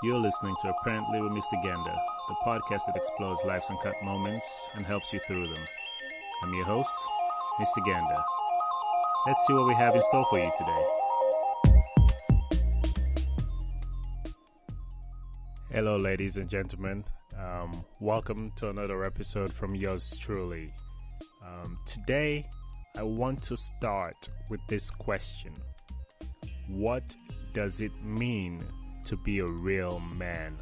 You're listening to Apparently with Mr. Gander, the podcast that explores life's uncut moments and helps you through them. I'm your host, Mr. Gander. Let's see what we have in store for you today. Hello, ladies and gentlemen. Welcome to another episode from yours truly. Today, I want to start with this question. What does it mean to be a real man?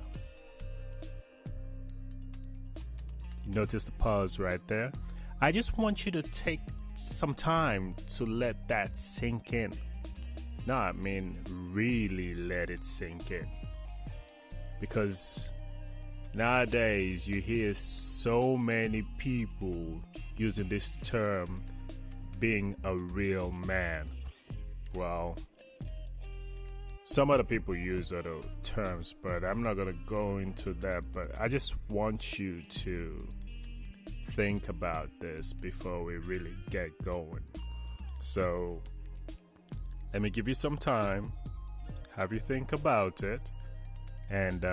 Notice the pause right there. I just want you to take some time to let that sink in. No, I mean really let it sink in. Because nowadays you hear so many people using this term, being a real man. Well, some other people use other terms, but I'm not going to go into that. But I just want you to think about this before we really get going. So let me give you some time, have you think about it, and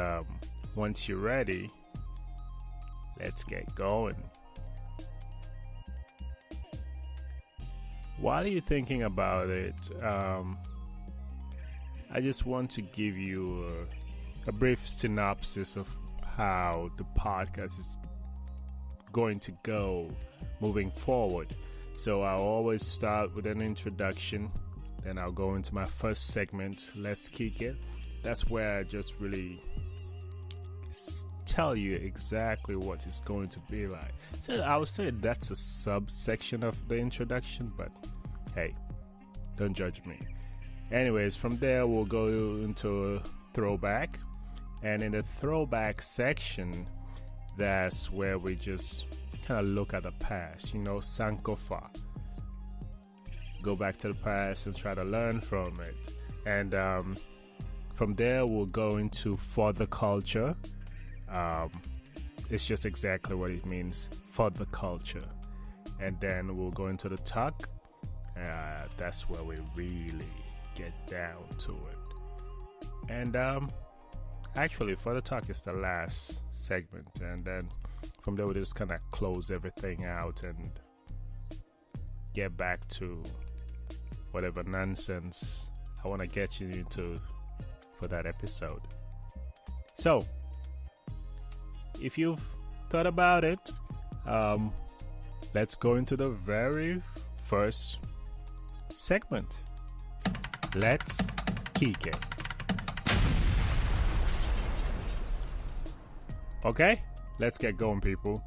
once you're ready, let's get going. While you're thinking about it, I just want to give you a brief synopsis of how the podcast is going to go moving forward. So I'll always start with an introduction, then I'll go into my first segment, Let's Kick It. That's where I just really tell you exactly what it's going to be like. So I would say that's a subsection of the introduction, but hey, don't judge me. Anyways, from there we'll go into a throwback, and in the throwback section, that's where we just kind of look at the past, Sankofa. Go back to the past and try to learn from it. And from there we'll go into for the culture. It's just exactly what it means, for the culture. And then we'll go into the talk. That's where we really get down to it. And actually, for the talk is the last segment, and then from there we just kind of close everything out and get back to whatever nonsense I want to get you into for that episode. So if you've thought about it, let's go into the very first segment. Let's kick it. Okay, let's get going, people.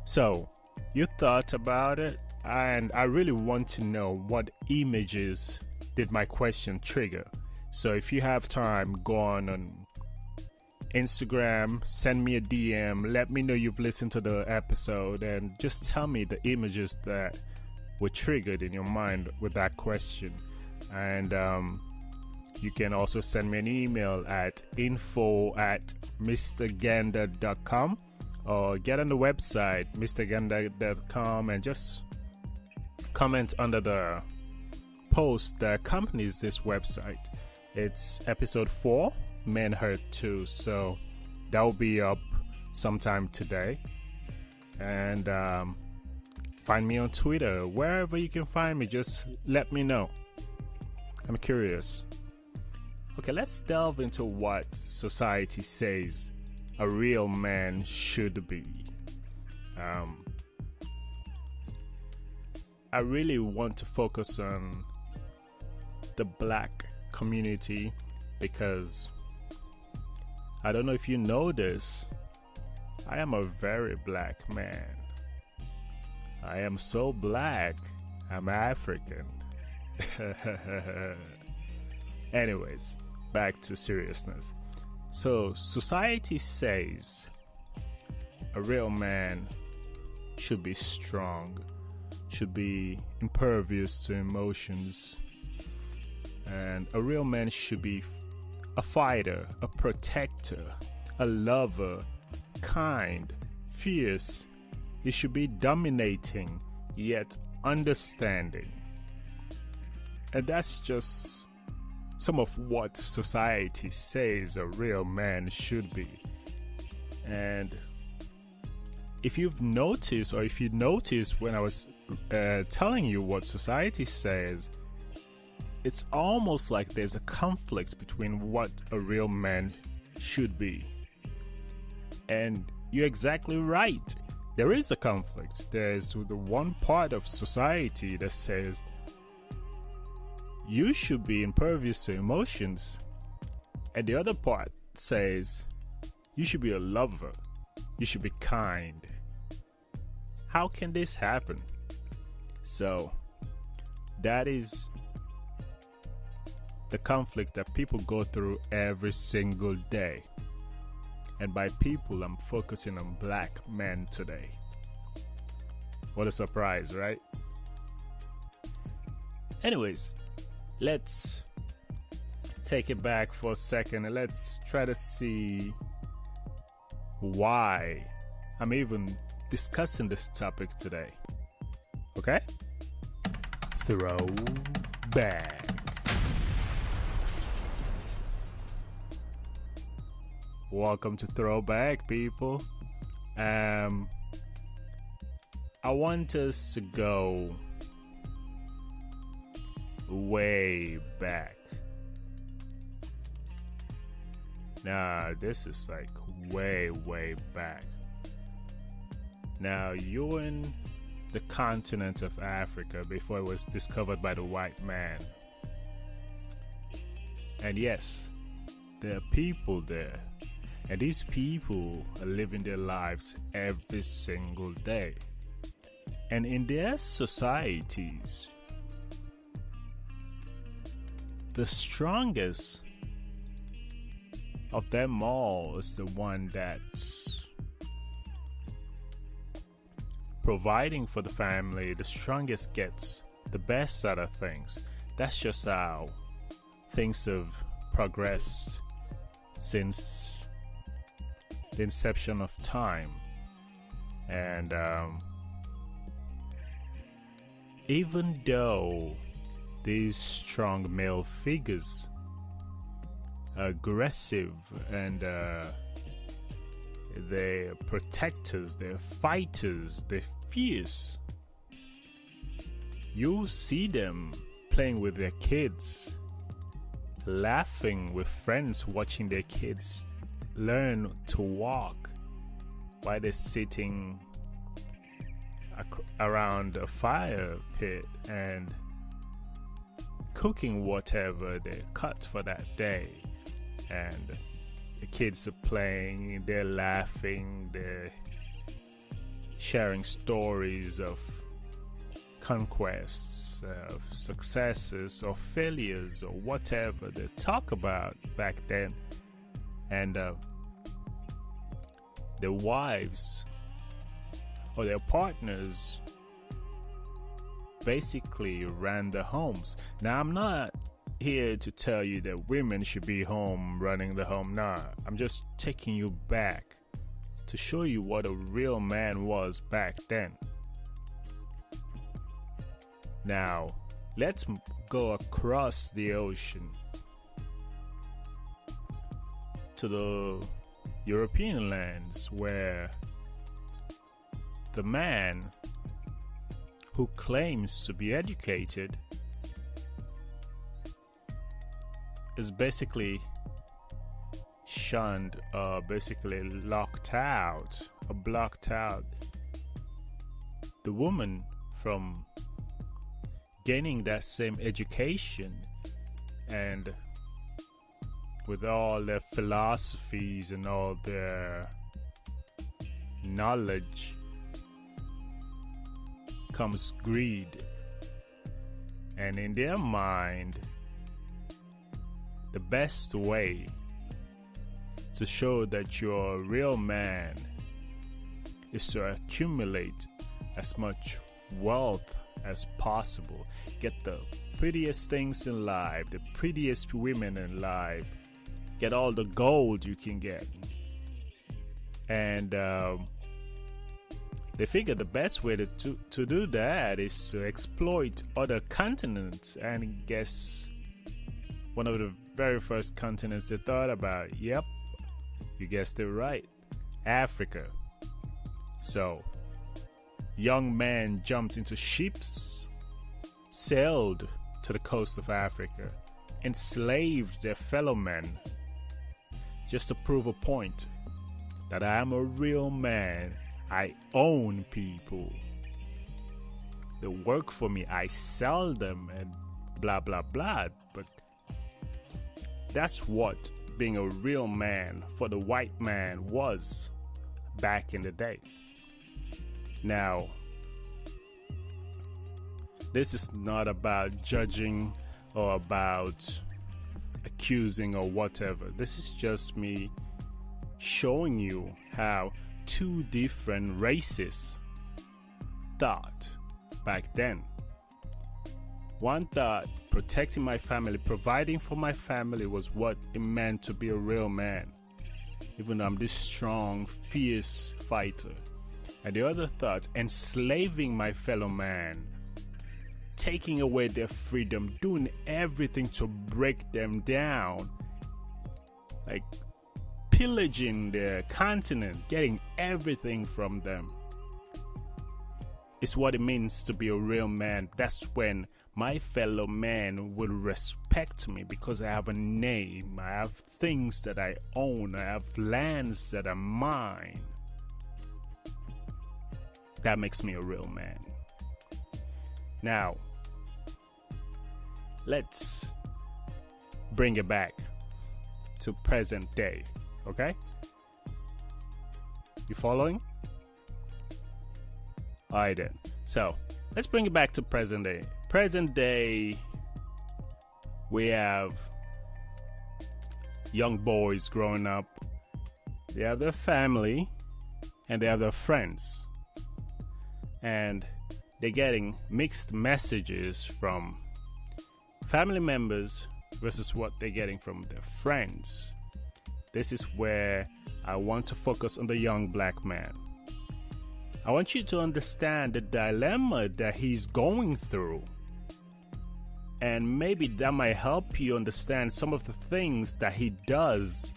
So, you thought about it, and I really want to know what images did my question trigger. So if you have time, go on Instagram, send me a DM, let me know you've listened to the episode, and just tell me the images that were triggered in your mind with that question. And you can also send me an email at info@mrgander.com, or get on the website mrgander.com and just comment under the post that accompanies this website. It's episode 4, Manhood 2, so that will be up sometime today. And find me on Twitter, wherever you can find me, just let me know. I'm curious. Okay, let's delve into what society says a real man should be. I really want to focus on the black community because I don't know if you know this, I am a very black man. I am so black, I'm African. Anyways, back to seriousness. So, society says a real man should be strong, should be impervious to emotions, and a real man should be a fighter, a protector, a lover, kind, fierce. He should be dominating, yet understanding. And that's just some of what society says a real man should be. And if you've noticed, or if you noticed when I was telling you what society says, it's almost like there's a conflict between what a real man should be. And you're exactly right. There is a conflict. There's the one part of society that says you should be impervious to emotions, and the other part says you should be a lover, you should be kind. How can this happen? So that is the conflict that people go through every single day. And by people, I'm focusing on black men today. What a surprise, right? Anyways, let's take it back for a second and let's try to see why I'm even discussing this topic today. Okay? Throwback. Welcome to Throwback, people. I want us to go way back. Now, this is like way back. Now, you're in the continent of Africa before it was discovered by the white man. And yes, there are people there. And these people are living their lives every single day. And in their societies, the strongest of them all is the one that's providing for the family. The strongest gets the best out of things. That's just how things have progressed since the inception of time. And even though these strong male figures are aggressive and they're protectors, they're fighters, they're fierce, you see them playing with their kids, laughing with friends, watching their kids learn to walk while they're sitting around a fire pit and cooking whatever they cut for that day. And the kids are playing, they're laughing, they're sharing stories of conquests, of successes or failures or whatever they talk about back then. And their wives or their partners basically ran their homes. Now, I'm not here to tell you that women should be home running the home. Nah, I'm just taking you back to show you what a real man was back then. Now, let's go across the ocean to the European lands, where the man who claims to be educated is basically shunned, basically locked out or blocked out. The woman from gaining that same education and with all their philosophies and all their knowledge comes greed. And in their mind, the best way to show that you're a real man is to accumulate as much wealth as possible. Get the prettiest things in life, the prettiest women in life. Get all the gold you can get. And they figure the best way to do that is to exploit other continents. And guess one of the very first continent they thought about? Yep, you guessed it right, Africa. So, young men jumped into ships, sailed to the coast of Africa, enslaved their fellow men, just to prove a point that I am a real man. I own people. They work for me. I sell them and blah blah blah. But that's what being a real man for the white man was back in the day. Now, this is not about judging or about accusing or whatever. This is just me showing you how two different races thought back then. One thought protecting my family, providing for my family was what it meant to be a real man, even though I'm this strong, fierce fighter. And the other thought, enslaving my fellow man, taking away their freedom, doing everything to break them down, like pillaging their continent, getting everything from them. It's what it means to be a real man. That's when my fellow man will respect me because I have a name, I have things that I own, I have lands that are mine. That makes me a real man. Now, let's bring it back to present day, okay? You following? Alright then. So, let's bring it back to present day. Present day, we have young boys growing up. They have their family and they have their friends. And they're getting mixed messages from family members versus what they're getting from their friends. This is where I want to focus on the young black man. I want you to understand the dilemma that he's going through. And maybe that might help you understand some of the things that he does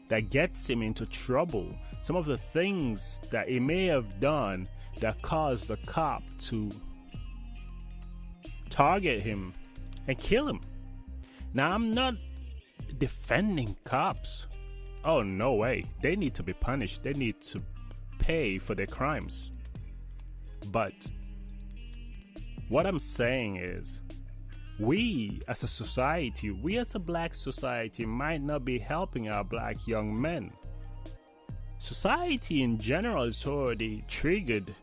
that gets him into trouble. Some of the things that he may have done that caused the cop to target him and kill him. Now, I'm not defending cops. Oh, no way. They need to be punished. They need to pay for their crimes. But what I'm saying is, we as a society, we as a black society might not be helping our black young men. Society in general is already triggered,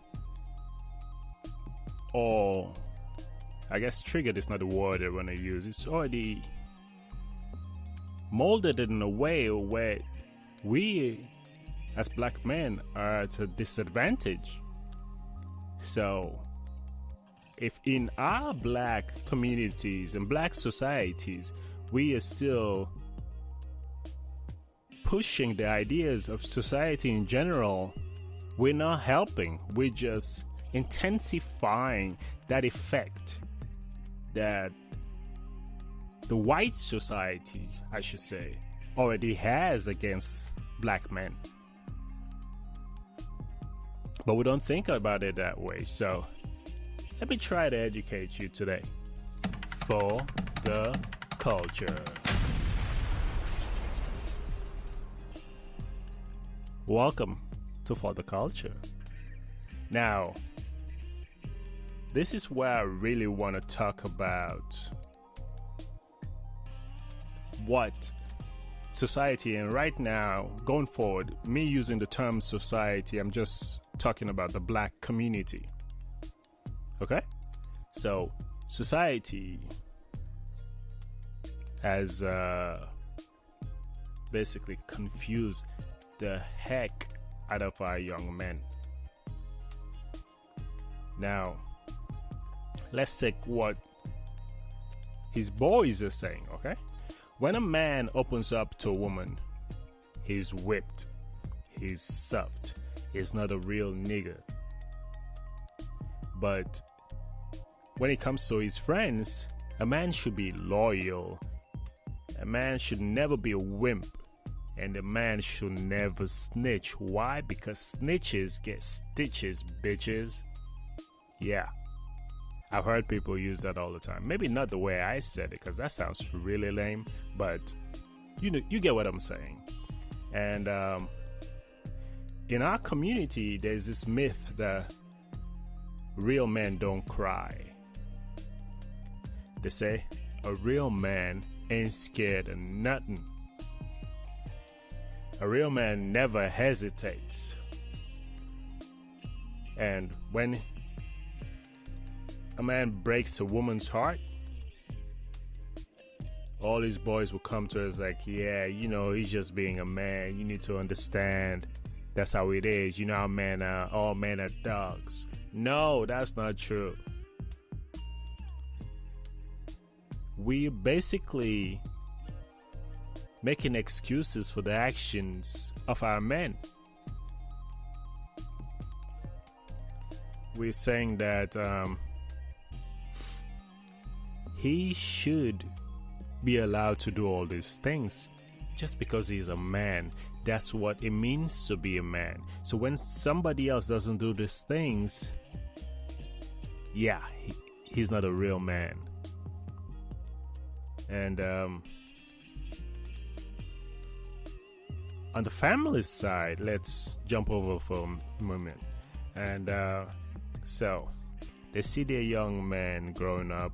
or I guess triggered is not the word I want to use. It's already molded in a way where we as black men are at a disadvantage. So if in our black communities and black societies we are still pushing the ideas of society in general, we're not helping. We're just intensifying that effect that the white society, I should say, already has against black men. But we don't think about it that way. So let me try to educate you today for the culture. Welcome to For the Culture. Now, this is where I really want to talk about what society, and right now, going forward, me using the term society, I'm just talking about the black community. Okay? So, society has basically confused the heck out of our young men. Now, let's take what his boys are saying, okay? When a man opens up to a woman, he's whipped, he's stuffed, he's not a real nigger. But when it comes to his friends, a man should be loyal, A man should never be a wimp, and a man should never snitch. Why? Because snitches get stitches, bitches. Yeah. I've heard people use that all the time. Maybe not the way I said it, because that sounds really lame, but you know, you get what I'm saying. And in our community, there's this myth that real men don't cry. They say a real man ain't scared of nothing. A real man never hesitates. And when a man breaks a woman's heart, all these boys will come to us like, yeah, you know, he's just being a man. You need to understand that's how it is. You know how men are, all men are dogs. No, that's not true. We're basically making excuses for the actions of our men. We're saying that he should be allowed to do all these things just because he's a man. That's what it means to be a man. So when somebody else doesn't do these things, yeah, he's not a real man. And on the family side, let's jump over for a moment. And so they see their young man growing up.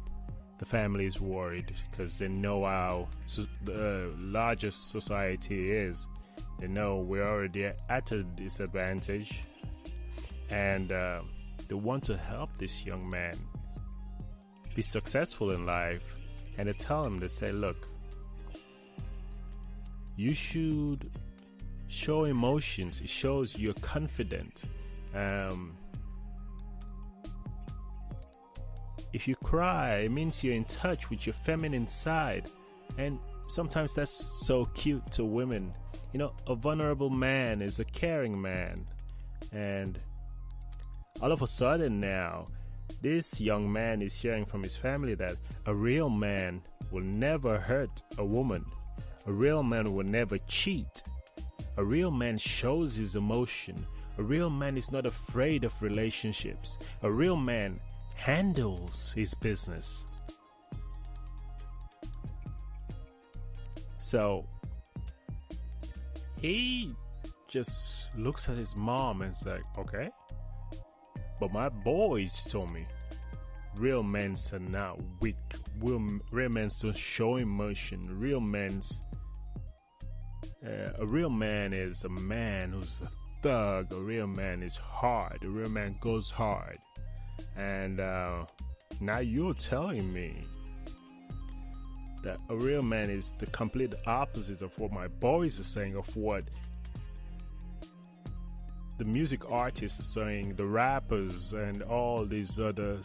The family is worried because they know how the largest society is. They know we're already at a disadvantage, and they want to help this young man be successful in life. And they tell him, they say, look, you should show emotions. It shows you're confident. If you cry, it means you're in touch with your feminine side. And sometimes that's so cute to women. You know, a vulnerable man is a caring man. And all of a sudden now, this young man is hearing from his family that a real man will never hurt a woman. A real man will never cheat. A real man shows his emotion. A real man is not afraid of relationships. A real man handles his business. So he just looks at his mom and is like, okay, but my boys told me real men are not weak. Real men don't show emotion. A real man is a man who's a thug. A real man is hard. A real man goes hard. And now you're telling me that a real man is the complete opposite of what my boys are saying, of what the music artists are saying, the rappers and all these other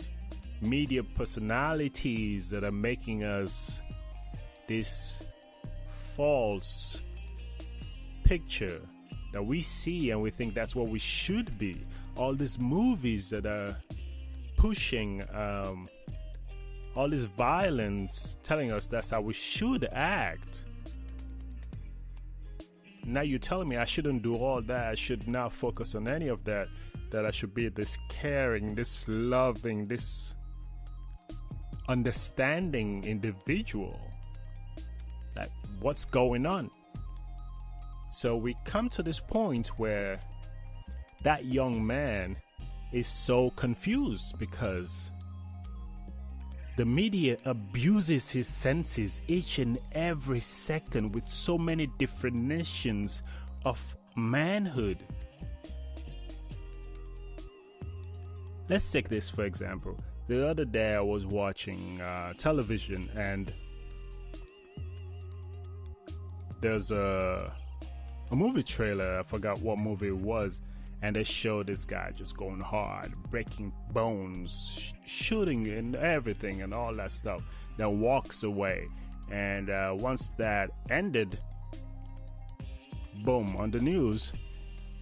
media personalities that are making us this false picture that we see and we think that's what we should be. All these movies that are pushing all this violence, telling us that's how we should act. Now you're telling me I shouldn't do all that. I should not focus on any of that. That I should be this caring, this loving, this understanding individual. Like, what's going on? So we come to this point where that young man is so confused because the media abuses his senses each and every second with so many definitions of manhood. Let's take this for example. The other day I was watching television, and there's a movie trailer. I forgot what movie it was. And they show this guy just going hard, breaking bones, shooting and everything and all that stuff. Then walks away. And once that ended, boom, on the news.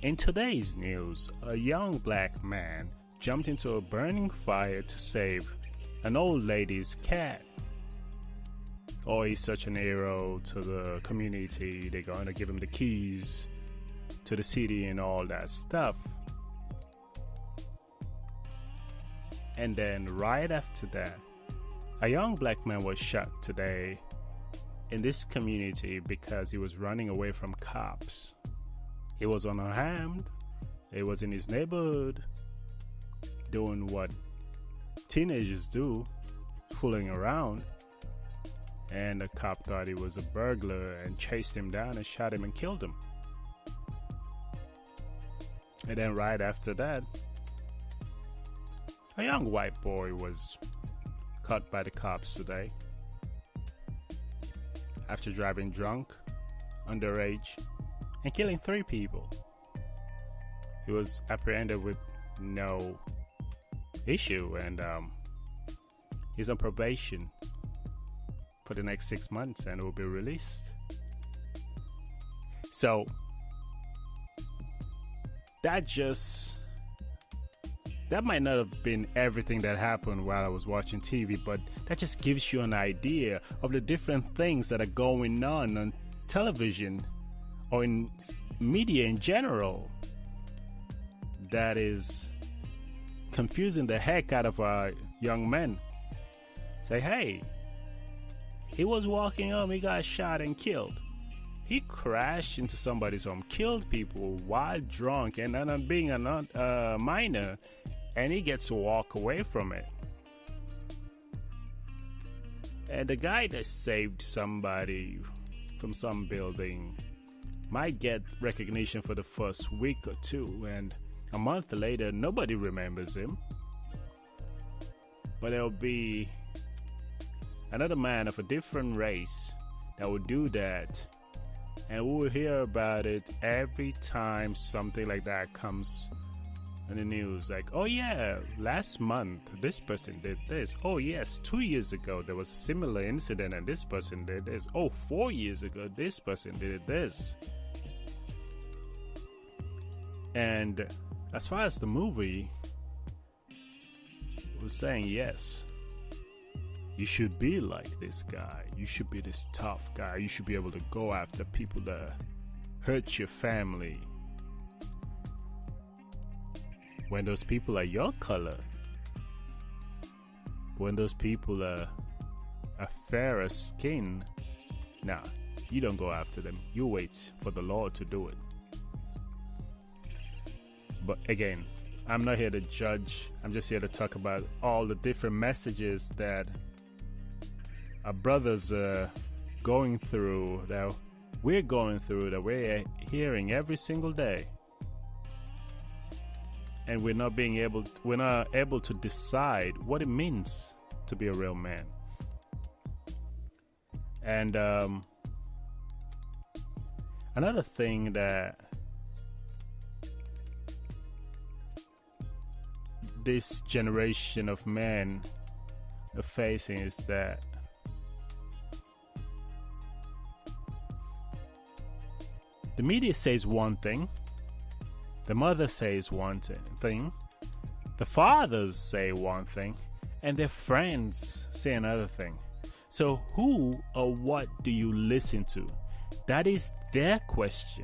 In today's news, a young black man jumped into a burning fire to save an old lady's cat. oh, he's such an hero to the community, they're going to give him the keys to the city and all that stuff. And then right after that, a young black man was shot today in this community because he was running away from cops. He was unarmed. He was in his neighborhood doing what teenagers do, fooling around. And the cop thought he was a burglar and chased him down and shot him and killed him. And then right after that, a young white boy was caught by the cops today after driving drunk, underage, and killing 3 people. He was apprehended with no issue, and he's on probation for the next 6 months and will be released. So that might not have been everything that happened while I was watching TV, but that just gives you an idea of the different things that are going on television or in media in general that is confusing the heck out of our young men. Say, hey, he was walking home, he got shot and killed. He crashed into somebody's home, killed people while drunk and then being a minor, and he gets to walk away from it. And the guy that saved somebody from some building might get recognition for the first week or 2, and a month later nobody remembers him. But there'll be another man of a different race that will do that, and we'll hear about it every time something like that comes in the news. Like, oh yeah, last month this person did this. Oh yes, 2 years ago there was a similar incident and this person did this. Oh, 4 years ago this person did this. And as far as the movie was saying, yes, you should be like this guy. You should be this tough guy. You should be able to go after people that hurt your family. When those people are your color, when those people are fairer skin, nah, you don't go after them. You wait for the Lord to do it. But again, I'm not here to judge. I'm just here to talk about all the different messages that our brothers are going through, that we're going through, that we're hearing every single day. And we're not able to decide what it means to be a real man. And another thing that this generation of men are facing is that the media says one thing, the mother says one thing, the fathers say one thing, and their friends say another thing. So who or what do you listen to? That is their question.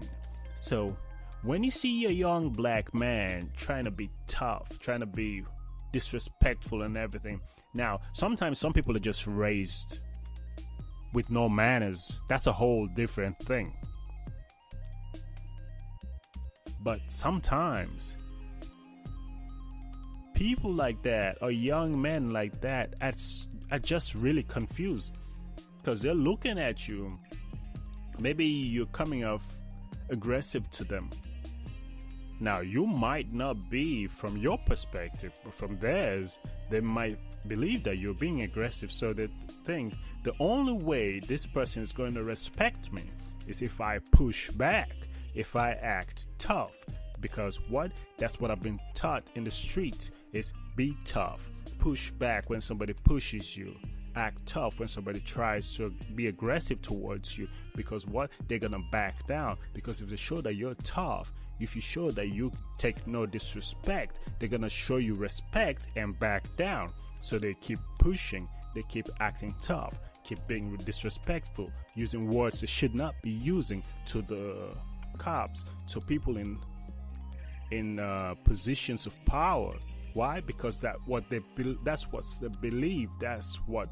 So when you see a young black man trying to be tough, trying to be disrespectful and everything, now sometimes some people are just raised with no manners. That's a whole different thing. But sometimes people like that or young men like that are just really confused because they're looking at you. Maybe you're coming off aggressive to them. Now, you might not be from your perspective, but from theirs, they might believe that you're being aggressive. So they think the only way this person is going to respect me is if I push back, if I act tough. Because that's what I've been taught in the streets is be tough. Push back when somebody pushes you. Act tough when somebody tries to be aggressive towards you. Because they're going to back down. Because if they show that you're tough, if you show that you take no disrespect, they're going to show you respect and back down. So they keep pushing. They keep acting tough. keep being disrespectful, using words they should not be using to the cops, to people in positions of power. Why? Because that's what they believe. That's what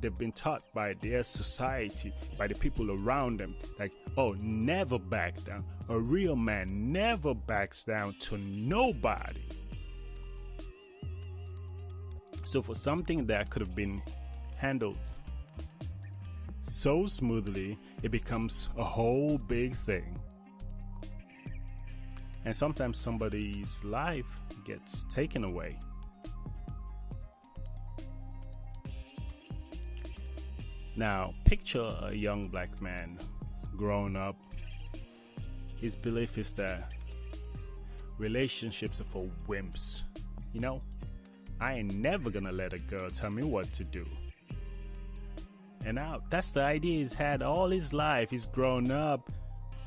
they've been taught by their society, by the people around them. Like, oh, never back down. A real man never backs down to nobody. So for something that could have been handled so smoothly, it becomes a whole big thing. And sometimes somebody's life gets taken away. Now, picture a young black man growing up. His belief is that relationships are for wimps. You know, I ain't never gonna let a girl tell me what to do. And now, that's the idea he's had all his life. He's grown up.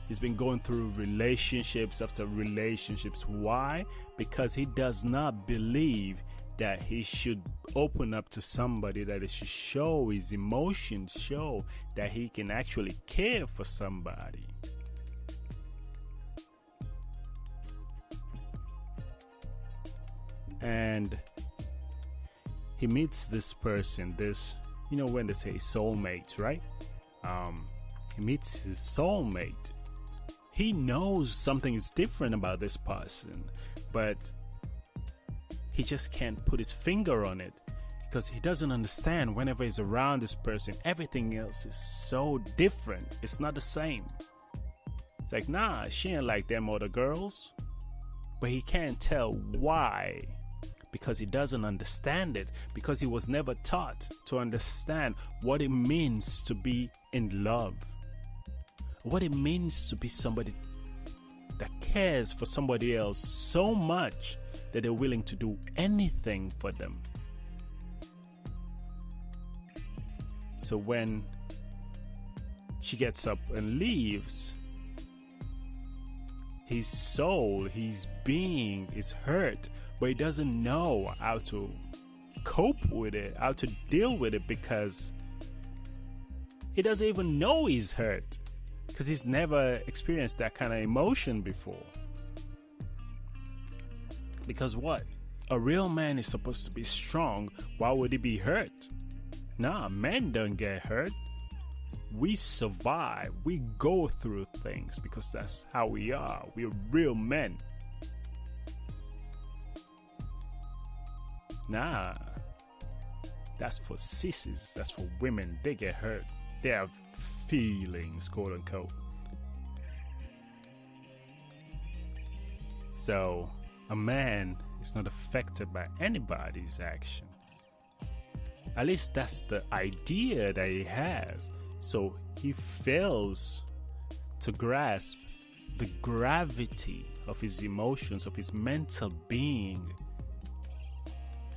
He's been going through relationships after relationships. Why? Because he does not believe that he should open up to somebody, that he should show his emotions, show that he can actually care for somebody. And he meets this person, when they say soulmates, right? He meets his soulmate. He knows something is different about this person, but he just can't put his finger on it because he doesn't understand. Whenever he's around this person, everything else is so different. It's not the same. It's like, nah, she ain't like them other girls. But he can't tell why, because he doesn't understand it, because he was never taught to understand what it means to be in love, what it means to be somebody that cares for somebody else so much that they're willing to do anything for them. So when she gets up and leaves, his soul, his being is hurt, but he doesn't know how to cope with it, how to deal with it, because he doesn't even know he's hurt, because he's never experienced that kind of emotion before. Because what? A real man is supposed to be strong. Why would he be hurt? Nah, men don't get hurt. We survive. We go through things because that's how we are. We're real men. Nah, that's for sissies. That's for women. They get hurt. They have feelings, quote unquote. So a man is not affected by anybody's action. At least that's the idea that he has. So he fails to grasp the gravity of his emotions, of his mental being.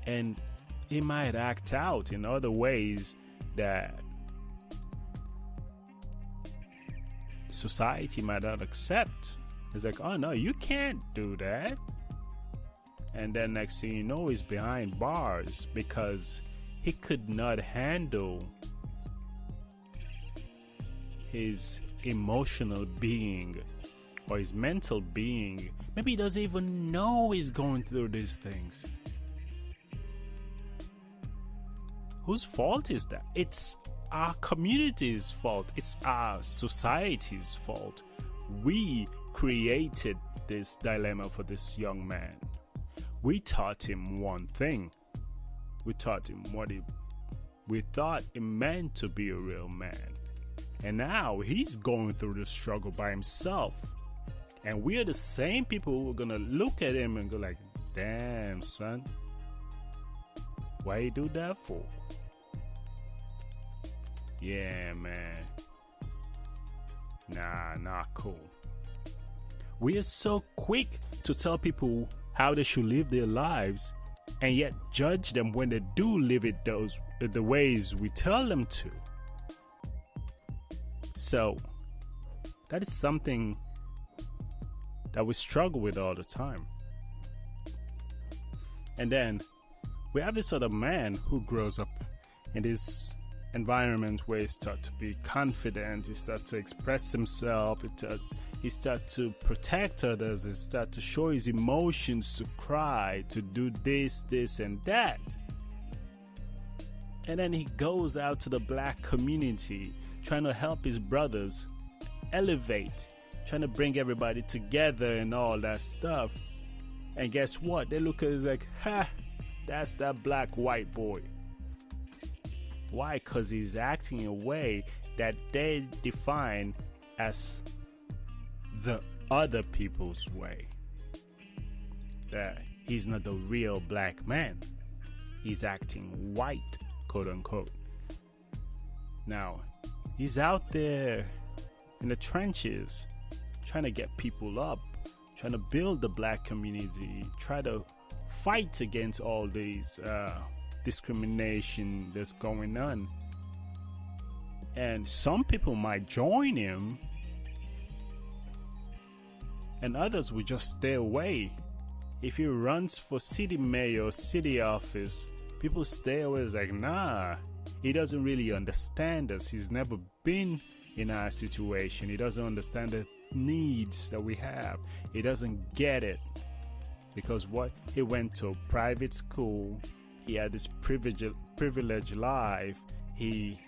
And he might act out in other ways that society might not accept. It's like, oh no, you can't do that. And then next thing you know, he's behind bars because he could not handle his emotional being or his mental being. Maybe he doesn't even know he's going through these things. Whose fault is that? It's our community's fault. It's our society's fault. We created this dilemma for this young man. We taught him one thing. We taught him what we thought it meant to be a real man. And now he's going through the struggle by himself. And we are the same people who are going to look at him and go like, damn, son, why you do that for? Yeah, man. Nah, not cool. We are so quick to tell people how they should live their lives and yet judge them when they do live it the ways we tell them to. So that is something that we struggle with all the time. And then we have this other man who grows up in this environment where he start to be confident, he start to express himself, he start to protect others, he start to show his emotions, to cry, to do this and that. And then he goes out to the black community trying to help his brothers elevate, trying to bring everybody together and all that stuff. And guess what? They look at it like, ha, that's that black white boy. Why? Because he's acting in a way that they define as the other people's way. That he's not the real black man. He's acting white, quote unquote. Now, he's out there in the trenches trying to get people up, trying to build the black community, try to fight against all these discrimination that's going on. And some people might join him, and others will just stay away. If he runs for city mayor, city office, people stay away. It's like, nah, he doesn't really understand us. He's never been in our situation. He doesn't understand the needs that we have. He doesn't get it. Because what? He went to a private school. He had this privileged life. He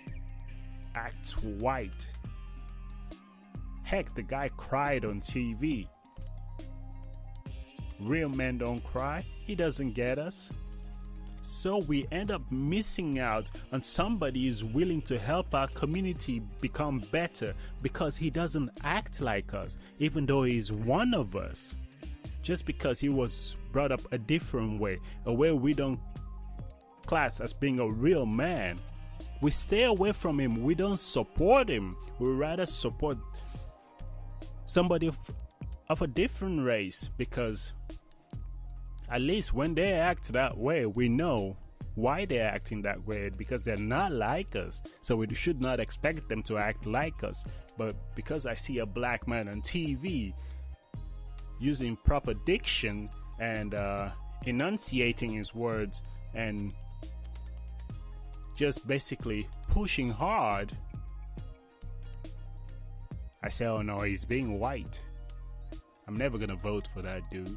acts white. Heck, the guy cried on TV. Real men don't cry. He doesn't get us. So we end up missing out on somebody who's willing to help our community become better because he doesn't act like us, even though he's one of us. Just because he was brought up a different way, a way we don't class as being a real man, we stay away from him. We don't support him. We rather support somebody of a different race, because at least when they act that way, we know why they're acting that way, because they're not like us. So we should not expect them to act like us. But because I see a black man on TV using proper diction and enunciating his words and just basically pushing hard, I say, oh no, he's being white. I'm never gonna vote for that dude.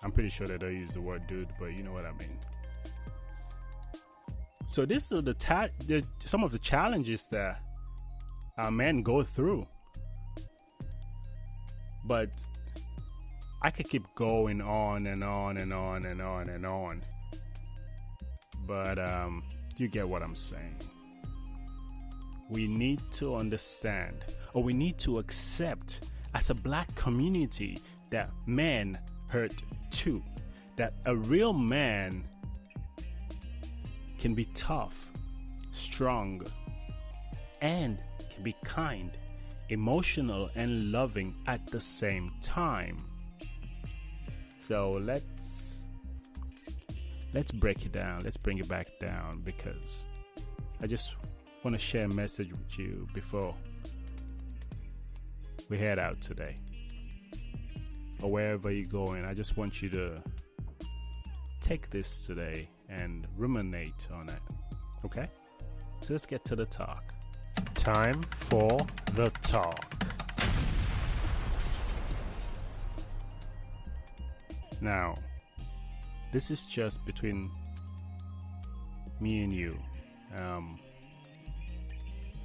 I'm pretty sure they don't use the word dude, but you know what I mean. So this is some of the challenges that our men go through. But I could keep going on and on and on and on and on. But you get what I'm saying. We need to understand, or we need to accept as a black community, that men hurt too. That a real man can be tough, strong, and can be kind, emotional, and loving at the same time. So let's break it down. Let's bring it back down, because I just want to share a message with you before we head out today, or wherever you're going. I just want you to take this today and ruminate on it. Okay? So let's get to the talk. Time for the talk. Now, this is just between me and you.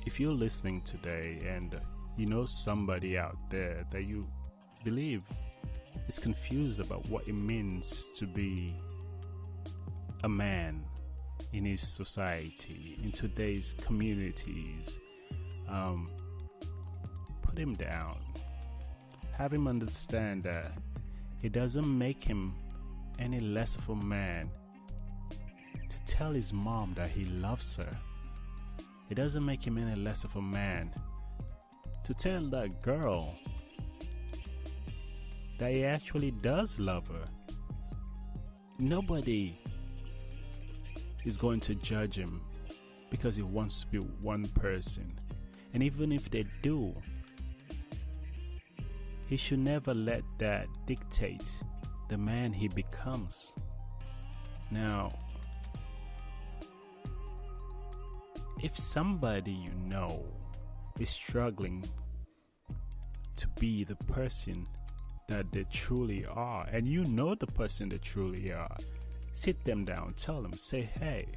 If you're listening today and you know somebody out there that you believe is confused about what it means to be a man in his society, in today's communities, put him down. Have him understand that it doesn't make him any less of a man to tell his mom that he loves her. It doesn't make him any less of a man to tell that girl that he actually does love her. Nobody is going to judge him because he wants to be one person. And even if they do, he should never let that dictate the man he becomes. Now, If somebody you know is struggling to be the person that they truly are, and you know the person they truly are, sit them down, tell them, say, hey,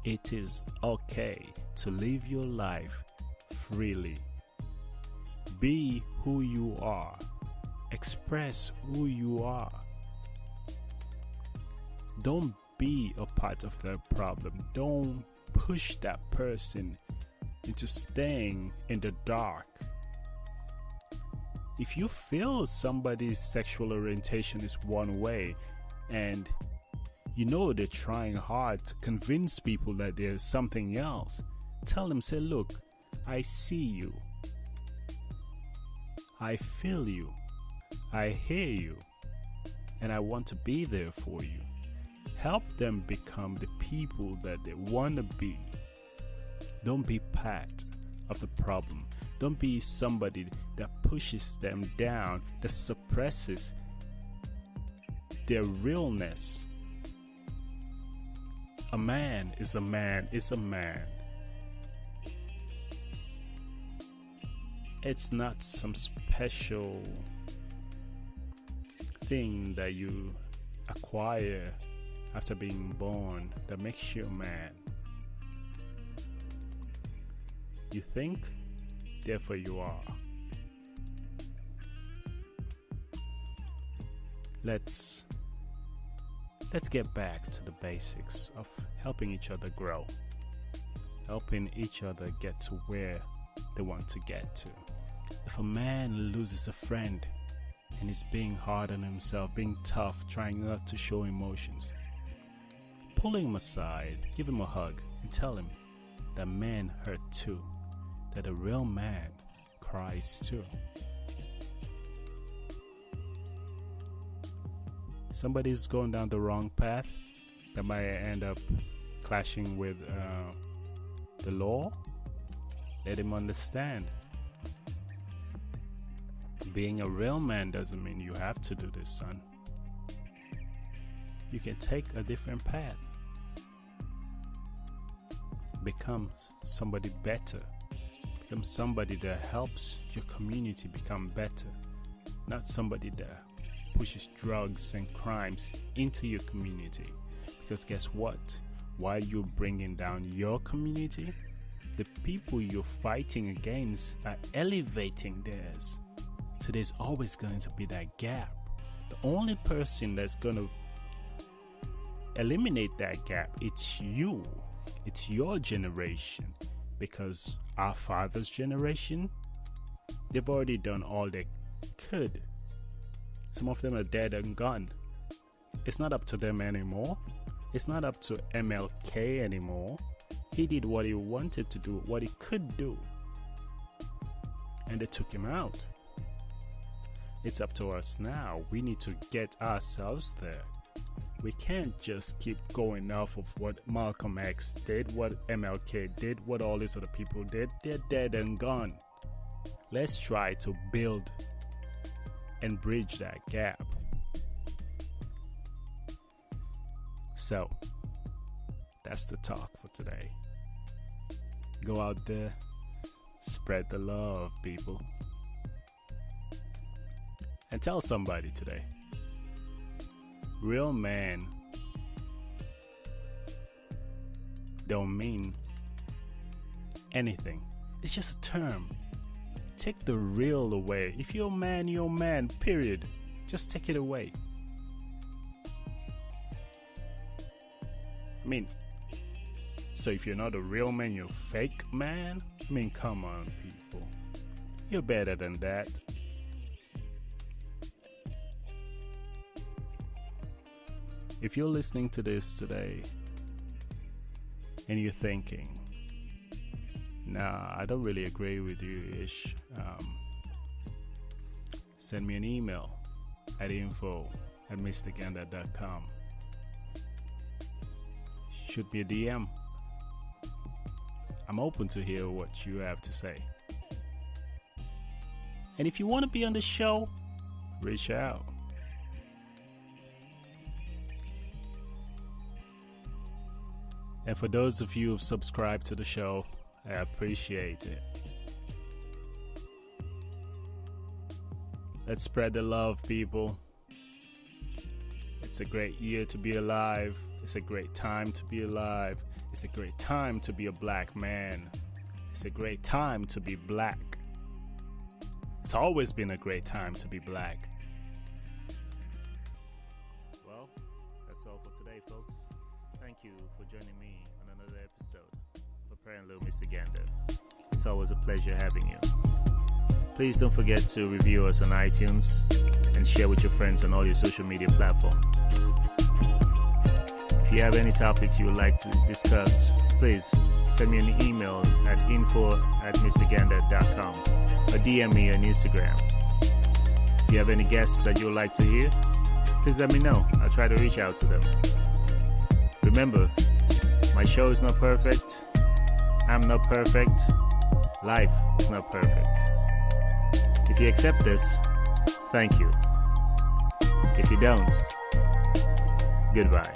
it is okay to live your life freely. Be who you are. Express who you are. Don't be a part of the problem. Don't push that person into staying in the dark. If you feel somebody's sexual orientation is one way and you know they're trying hard to convince people that there's something else, tell them, say, look, I see you. I feel you. I hear you. And I want to be there for you. Help them become the people that they want to be. Don't be part of the problem. Don't be somebody that pushes them down, that suppresses their realness. A man is a man is a man. It's not some special thing that you acquire after being born that makes you a man. You think, therefore you are. Let's get back to the basics of helping each other grow, helping each other get to where they want to get to. If a man loses a friend and is being hard on himself, being tough, trying not to show emotions, pull him aside, give him a hug, and tell him that men hurt too, that a real man cries too. Somebody's going down the wrong path that might end up clashing with the law. Let him understand. Being a real man doesn't mean you have to do this, son. You can take a different path. Become somebody better. Become somebody that helps your community become better. Not somebody that pushes drugs and crimes into your community. Because guess what? While you're bringing down your community, the people you're fighting against are elevating theirs. So there's always going to be that gap. The only person that's going to eliminate that gap, it's you. It's your generation. Because our father's generation, they've already done all they could. Some of them are dead and gone. It's not up to them anymore. It's not up to MLK anymore. He did what he wanted to do, what he could do. And they took him out. It's up to us now. We need to get ourselves there. We can't just keep going off of what Malcolm X did, what MLK did, what all these other people did. They're dead and gone. Let's try to build and bridge that gap. So, that's the talk for today. Go out there, spread the love, people. And tell somebody today. Real men don't mean anything. It's just a term. Take the real away. If you're a man, you're a man, period. Just take it away. I mean, so if you're not a real man, you're a fake man? I mean, come on, people. You're better than that. If you're listening to this today and you're thinking, nah, I don't really agree with you, Ish, send me an email at info@mrganda.com. Shoot me a DM. I'm open to hear what you have to say. And if you want to be on the show, reach out. And for those of you who've subscribed to the show, I appreciate it. Let's spread the love, people. It's a great year to be alive. It's a great time to be alive. It's a great time to be a black man. It's a great time to be black. It's always been a great time to be black. Well, that's all for today, folks. Thank you for joining me on another episode of Preparing Little Mr. Gander. It's always a pleasure having you. Please don't forget to review us on iTunes and share with your friends on all your social media platforms. If you have any topics you would like to discuss, please send me an email at info@mrgander.com or DM me on Instagram. If you have any guests that you would like to hear, please let me know. I'll try to reach out to them. Remember, my show is not perfect. I'm not perfect. Life is not perfect. If you accept this, thank you. If you don't, goodbye.